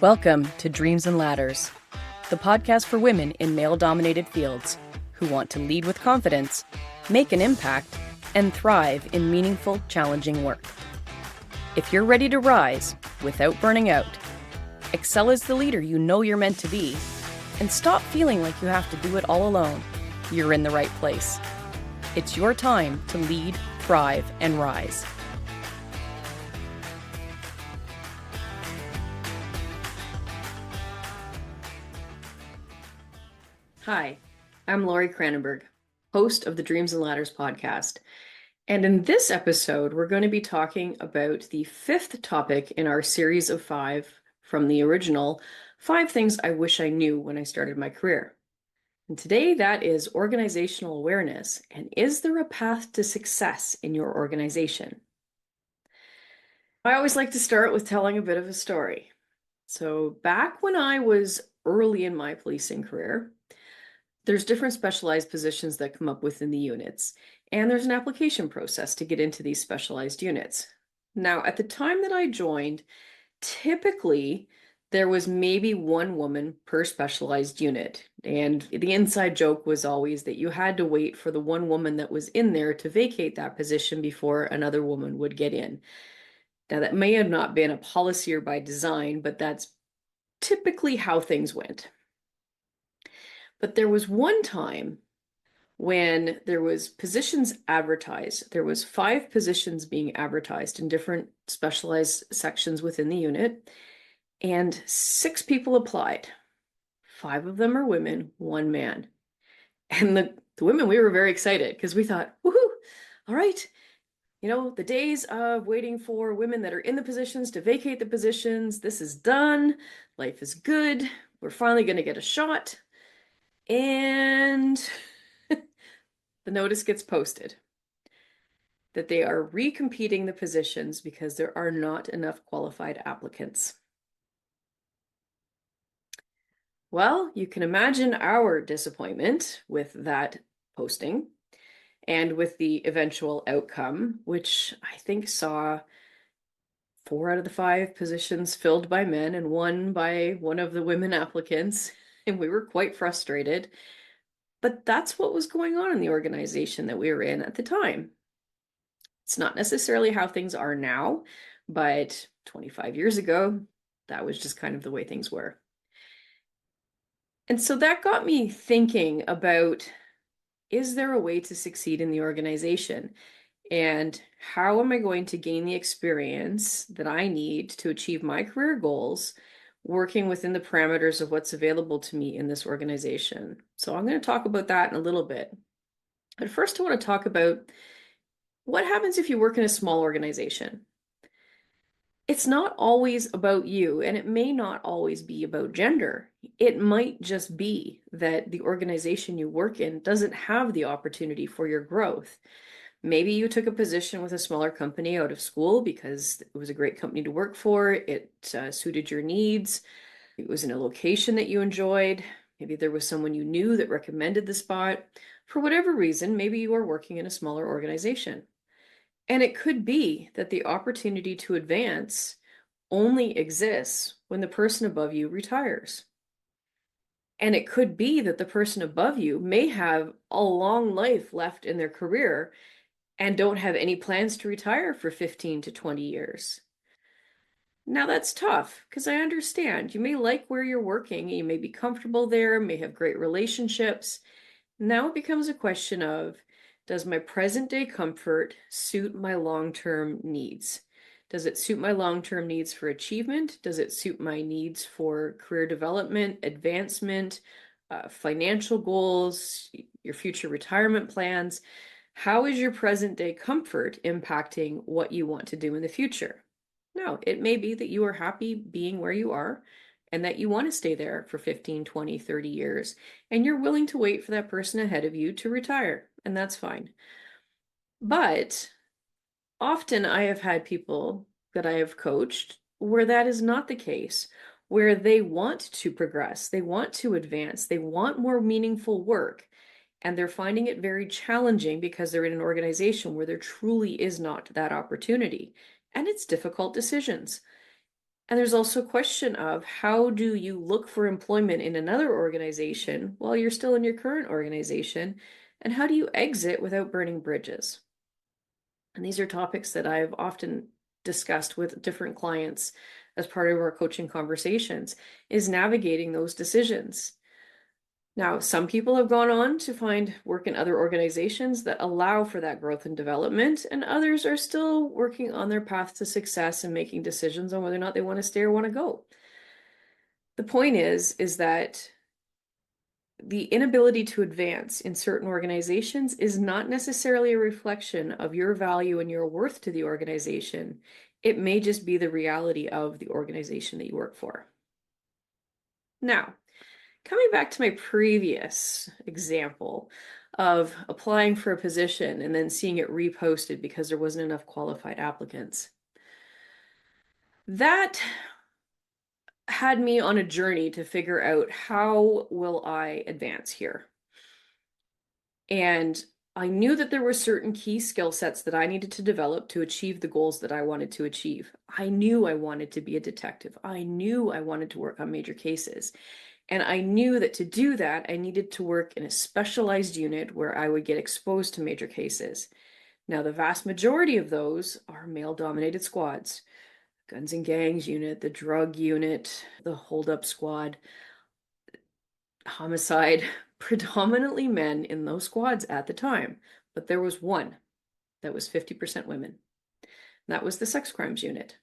Welcome to Dreams and Ladders, the podcast for women in male-dominated fields who want to lead with confidence, make an impact, and thrive in meaningful, challenging work. If you're ready to rise without burning out, excel as the leader you know you're meant to be, and stop feeling like you have to do it all alone, you're in the right place. It's your time to lead, thrive, and rise. Hi, I'm Lori Kranenburg, host of the Dreams and Ladders podcast. And in this episode, we're going to be talking about the fifth topic in our series of 5 from the original 5 Things I Wish I Knew When I Started My Career. And today that is organizational awareness, and is there a path to success in your organization? I always like to start with telling a bit of a story. So back when I was early in my policing career, there's different specialized positions that come up within the units, and there's an application process to get into these specialized units. Now, at the time that I joined, typically there was maybe one woman per specialized unit, and the inside joke was always that you had to wait for the one woman that was in there to vacate that position before another woman would get in. Now, that may have not been a policy or by design, but that's typically how things went. But there was one time when there was positions advertised. There was 5 positions being advertised in different specialized sections within the unit, and 6 people applied. 5 of them are women, 1 man. And the women, we were very excited because we thought, woohoo, all right, the days of waiting for women that are in the positions to vacate the positions, this is done. Life is good. We're finally going to get a shot. And the notice gets posted that they are recompeting the positions because there are not enough qualified applicants. Well, you can imagine our disappointment with that posting and with the eventual outcome, which I think saw 4 out of the 5 positions filled by men and 1 by one of the women applicants, and we were quite frustrated. But that's what was going on in the organization that we were in at the time. It's not necessarily how things are now, but 25 years ago, that was just kind of the way things were. And so that got me thinking about, is there a way to succeed in the organization? And how am I going to gain the experience that I need to achieve my career goals working within the parameters of what's available to me in this organization? So I'm going to talk about that in a little bit. But first, I want to talk about what happens if you work in a small organization. It's not always about you, and it may not always be about gender. It might just be that the organization you work in doesn't have the opportunity for your growth. Maybe you took a position with a smaller company out of school because it was a great company to work for. It suited your needs. It was in a location that you enjoyed. Maybe there was someone you knew that recommended the spot. For whatever reason, maybe you are working in a smaller organization. And it could be that the opportunity to advance only exists when the person above you retires. And it could be that the person above you may have a long life left in their career and don't have any plans to retire for 15 to 20 years. Now that's tough because I understand you may like where you're working, you may be comfortable there, may have great relationships. Now it becomes a question of, does my present day comfort suit my long-term needs? Does it suit my long-term needs for achievement? Does it suit my needs for career development, advancement, financial goals, your future retirement plans? How is your present day comfort impacting what you want to do in the future? No, it may be that you are happy being where you are and that you want to stay there for 15, 20, 30 years, and you're willing to wait for that person ahead of you to retire, and that's fine. But often I have had people that I have coached where that is not the case, where they want to progress, they want to advance, they want more meaningful work, and they're finding it very challenging because they're in an organization where there truly is not that opportunity. And it's difficult decisions. And there's also a question of how do you look for employment in another organization while you're still in your current organization? And how do you exit without burning bridges? And these are topics that I've often discussed with different clients as part of our coaching conversations, is navigating those decisions. Now, some people have gone on to find work in other organizations that allow for that growth and development, and others are still working on their path to success and making decisions on whether or not they want to stay or want to go. The point is that the inability to advance in certain organizations is not necessarily a reflection of your value and your worth to the organization. It may just be the reality of the organization that you work for. Now, coming back to my previous example of applying for a position and then seeing it reposted because there wasn't enough qualified applicants. That had me on a journey to figure out how will I advance here. And I knew that there were certain key skill sets that I needed to develop to achieve the goals that I wanted to achieve. I knew I wanted to be a detective. I knew I wanted to work on major cases. And I knew that to do that, I needed to work in a specialized unit where I would get exposed to major cases. Now, the vast majority of those are male-dominated squads. Guns and gangs unit, the drug unit, the hold-up squad, homicide, predominantly men in those squads at the time. But there was one that was 50% women. That was the sex crimes unit.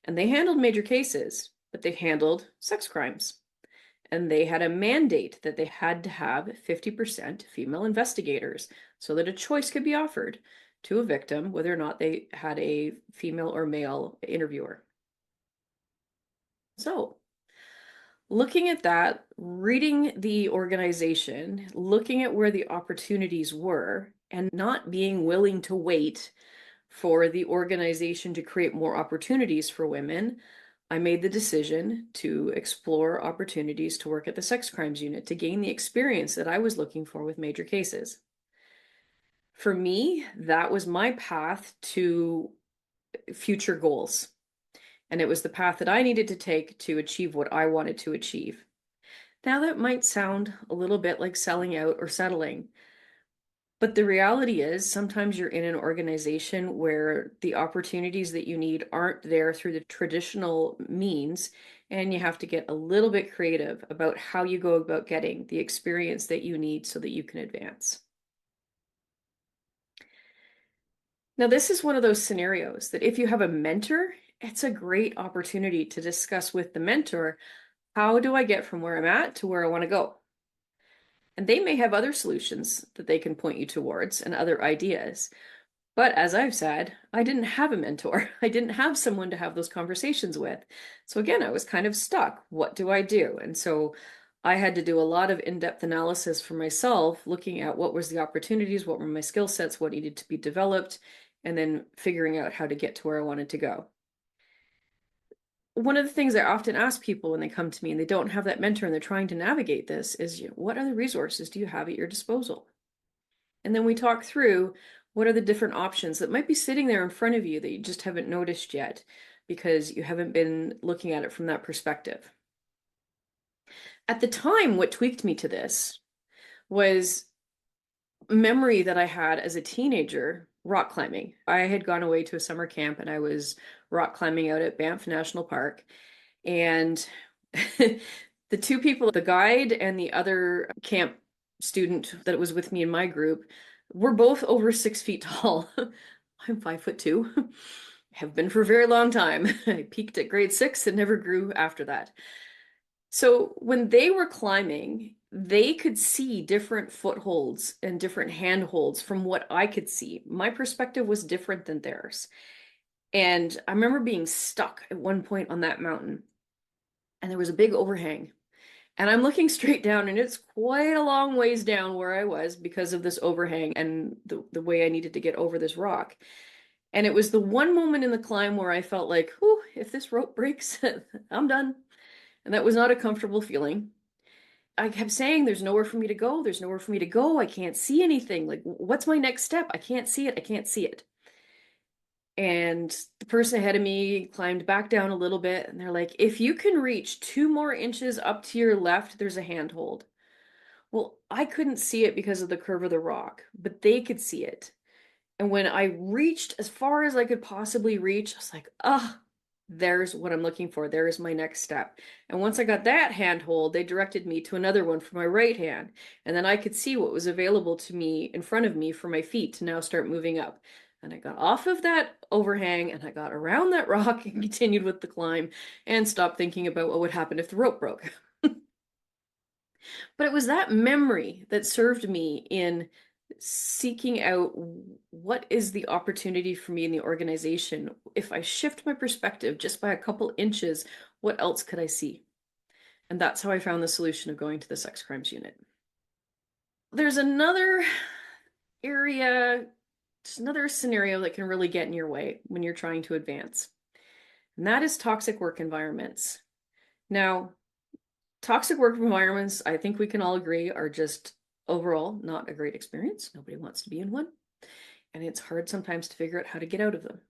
And they handled major cases, but they handled sex crimes. And they had a mandate that they had to have 50% female investigators so that a choice could be offered to a victim whether or not they had a female or male interviewer. So, looking at that, reading the organization, looking at where the opportunities were, and not being willing to wait for the organization to create more opportunities for women, I made the decision to explore opportunities to work at the sex crimes unit to gain the experience that I was looking for with major cases. For me, that was my path to future goals. And it was the path that I needed to take to achieve what I wanted to achieve. Now, that might sound a little bit like selling out or settling, but the reality is sometimes you're in an organization where the opportunities that you need aren't there through the traditional means, and you have to get a little bit creative about how you go about getting the experience that you need so that you can advance. Now, this is one of those scenarios that if you have a mentor, it's a great opportunity to discuss with the mentor, how do I get from where I'm at to where I want to go? And they may have other solutions that they can point you towards and other ideas. But as I've said, I didn't have a mentor. I didn't have someone to have those conversations with. So again, I was kind of stuck. What do I do? And so I had to do a lot of in-depth analysis for myself, looking at what was the opportunities, what were my skill sets, what needed to be developed, and then figuring out how to get to where I wanted to go. One of the things I often ask people when they come to me and they don't have that mentor and they're trying to navigate this is, what other resources do you have at your disposal? And then we talk through what are the different options that might be sitting there in front of you that you just haven't noticed yet because you haven't been looking at it from that perspective. At the time, what tweaked me to this was memory that I had as a teenager rock climbing. I had gone away to a summer camp and I was rock climbing out at Banff National Park. And the two people, the guide and the other camp student that was with me in my group, were both over 6 feet tall. I'm 5'2", have been for a very long time. I peaked at grade 6 and never grew after that. So when they were climbing, they could see different footholds and different handholds from what I could see. My perspective was different than theirs. And I remember being stuck at one point on that mountain, and there was a big overhang. And I'm looking straight down, and it's quite a long ways down where I was because of this overhang and the way I needed to get over this rock. And it was the one moment in the climb where I felt like, whew, if this rope breaks, I'm done. And that was not a comfortable feeling. I kept saying, there's nowhere for me to go. There's nowhere for me to go. I can't see anything. Like, what's my next step? I can't see it. I can't see it. And the person ahead of me climbed back down a little bit, and they're like, if you can reach 2 more inches up to your left, there's a handhold. Well, I couldn't see it because of the curve of the rock, but they could see it. And when I reached as far as I could possibly reach, I was like, ah, there's what I'm looking for. There is my next step. And once I got that handhold, they directed me to another one for my right hand. And then I could see what was available to me in front of me for my feet to now start moving up. And I got off of that overhang and I got around that rock and continued with the climb and stopped thinking about what would happen if the rope broke. But it was that memory that served me in seeking out what is the opportunity for me in the organization. If I shift my perspective just by a couple inches, what else could I see? And that's how I found the solution of going to the sex crimes unit. There's another area, just another scenario that can really get in your way when you're trying to advance, and that is toxic work environments. Now, toxic work environments, I think we can all agree, are just overall not a great experience. Nobody wants to be in one. And it's hard sometimes to figure out how to get out of them.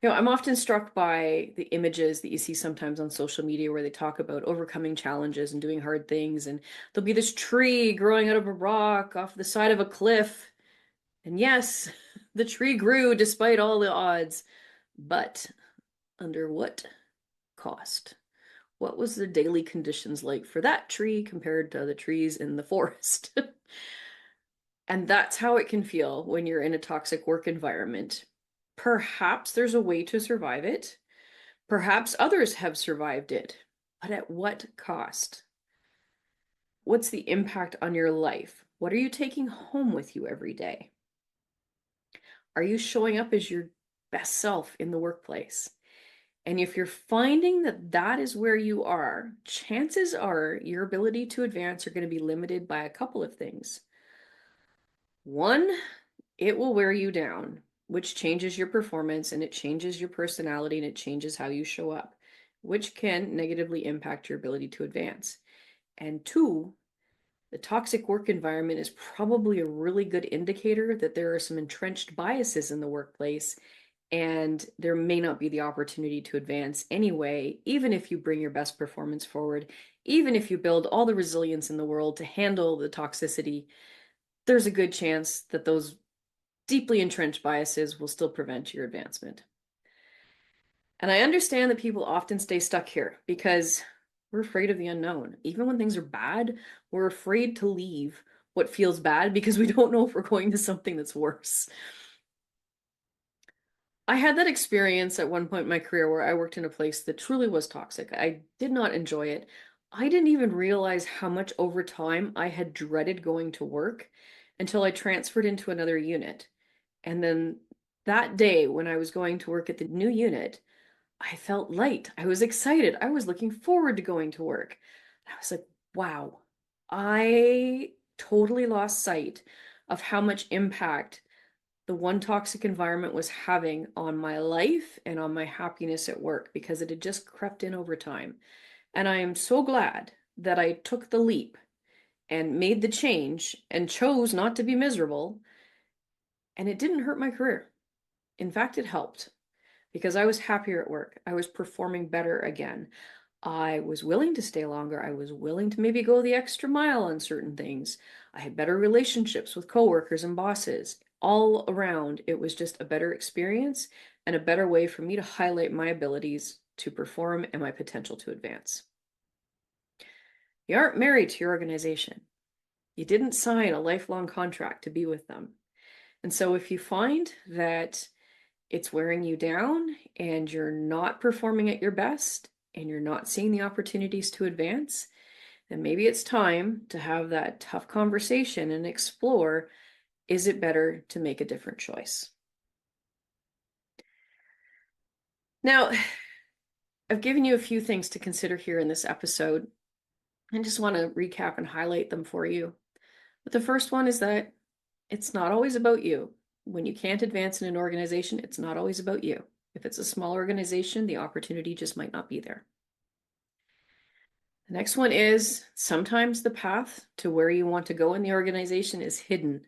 I'm often struck by the images that you see sometimes on social media where they talk about overcoming challenges and doing hard things. And there'll be this tree growing out of a rock off the side of a cliff. And yes, the tree grew despite all the odds. But under what cost? What was the daily conditions like for that tree compared to the trees in the forest? And that's how it can feel when you're in a toxic work environment. Perhaps there's a way to survive it. Perhaps others have survived it. But at what cost? What's the impact on your life? What are you taking home with you every day? Are you showing up as your best self in the workplace? And if you're finding that that is where you are, chances are your ability to advance are going to be limited by a couple of things. One, it will wear you down, which changes your performance and it changes your personality and it changes how you show up, which can negatively impact your ability to advance. And two, the toxic work environment is probably a really good indicator that there are some entrenched biases in the workplace and there may not be the opportunity to advance anyway, even if you bring your best performance forward, even if you build all the resilience in the world to handle the toxicity, there's a good chance that those deeply entrenched biases will still prevent your advancement. And I understand that people often stay stuck here because we're afraid of the unknown. Even when things are bad, we're afraid to leave what feels bad because we don't know if we're going to something that's worse. I had that experience at one point in my career where I worked in a place that truly was toxic. I did not enjoy it. I didn't even realize how much over time I had dreaded going to work until I transferred into another unit. And then that day when I was going to work at the new unit, I felt light. I was excited. I was looking forward to going to work. I was like, wow, I totally lost sight of how much impact the one toxic environment was having on my life and on my happiness at work because it had just crept in over time. And I am so glad that I took the leap and made the change and chose not to be miserable. And it didn't hurt my career. In fact, it helped because I was happier at work. I was performing better again. I was willing to stay longer. I was willing to maybe go the extra mile on certain things. I had better relationships with coworkers and bosses. All around, it was just a better experience and a better way for me to highlight my abilities to perform and my potential to advance. You aren't married to your organization. You didn't sign a lifelong contract to be with them. And so if you find that it's wearing you down and you're not performing at your best and you're not seeing the opportunities to advance, then maybe it's time to have that tough conversation and explore, is it better to make a different choice? Now, I've given you a few things to consider here in this episode. I just want to recap and highlight them for you. But the first one is that it's not always about you. When you can't advance in an organization, it's not always about you. If it's a small organization, the opportunity just might not be there. The next one is sometimes the path to where you want to go in the organization is hidden.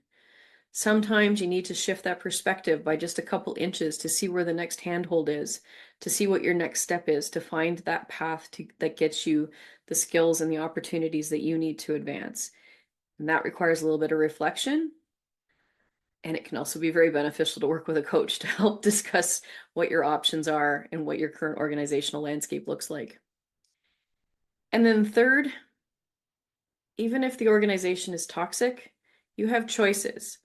Sometimes you need to shift that perspective by just a couple inches to see where the next handhold is, to see what your next step is, to find that path that gets you the skills and the opportunities that you need to advance. And that requires a little bit of reflection. And it can also be very beneficial to work with a coach to help discuss what your options are and what your current organizational landscape looks like. And then third, even if the organization is toxic, you have choices.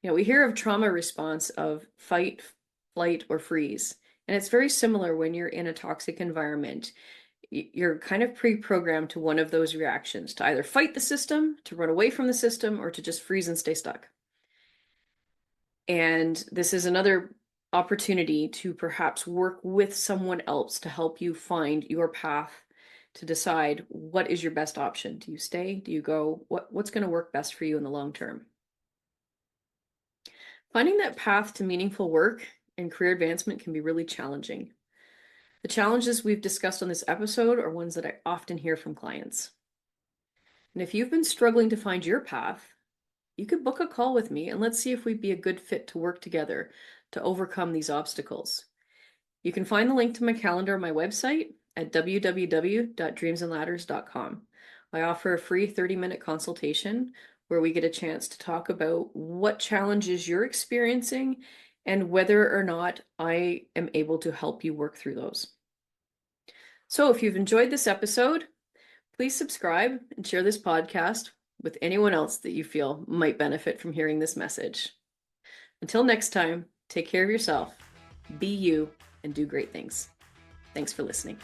We hear of trauma response of fight, flight, or freeze. And it's very similar when you're in a toxic environment. You're kind of pre-programmed to one of those reactions, to either fight the system, to run away from the system, or to just freeze and stay stuck. And this is another opportunity to perhaps work with someone else to help you find your path, to decide what is your best option. Do you stay? Do you go? What's going to work best for you in the long term? Finding that path to meaningful work and career advancement can be really challenging. The challenges we've discussed on this episode are ones that I often hear from clients. And if you've been struggling to find your path, you could book a call with me and let's see if we'd be a good fit to work together to overcome these obstacles. You can find the link to my calendar on my website at www.dreamsandladders.com. I offer a free 30-minute consultation where we get a chance to talk about what challenges you're experiencing and whether or not I am able to help you work through those. So if you've enjoyed this episode, please subscribe and share this podcast with anyone else that you feel might benefit from hearing this message. Until next time, take care of yourself, be you, and do great things. Thanks for listening.